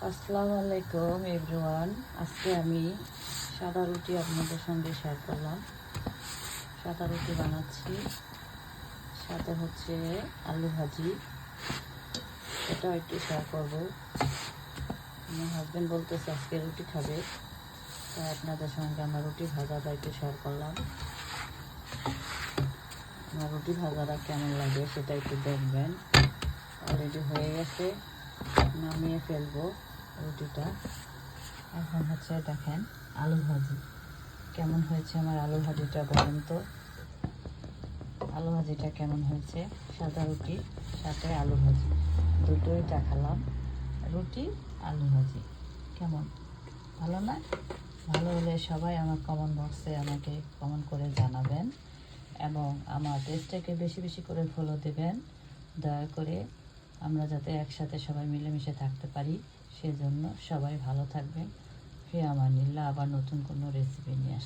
আসসালামু আলাইকুম এভরিওয়ান। আজকে আমি সাদা রুটি আপনাদের সঙ্গে শেয়ার করলাম। সাদা রুটি বানাচ্ছি, সাথে হচ্ছে আলু ভাজি, এটাও একটু শেয়ার করবো। আমার হাজব্যান্ড বলতেছে আজকে রুটি খাবে, তাই আপনাদের সঙ্গে আমার রুটি ভাজাটা একটু শেয়ার করলাম। আমার রুটি ভাজাটা কেমন লাগে সেটা একটু দেখবেন। অলরেডি হয়ে গেছে, নামিয়ে ফেলবো রুটিটা। এখন হচ্ছে দেখেন আলু ভাজি কেমন হয়েছে। আমার আলু ভাজিটা বলেন তো, আলু ভাজিটা কেমন হয়েছে? সাদা রুটি সাথে আলু ভাজি দুটোই দেখালাম। রুটি আলু ভাজি কেমন, ভালো না? ভালো হলে সবাই আমার কমেন্ট বক্সে আমাকে কমেন্ট করে জানাবেন এবং আমার পেজটাকে বেশি বেশি করে ফলো দেবেন দয়া করে, আমরা যাতে একসাথে সবাই মিলেমিশে থাকতে পারি সেজন্য। সবাই ভালো থাকবেন। ফি আমানিল্লাহ। আবার নতুন কোনো রেসিপি নিয়ে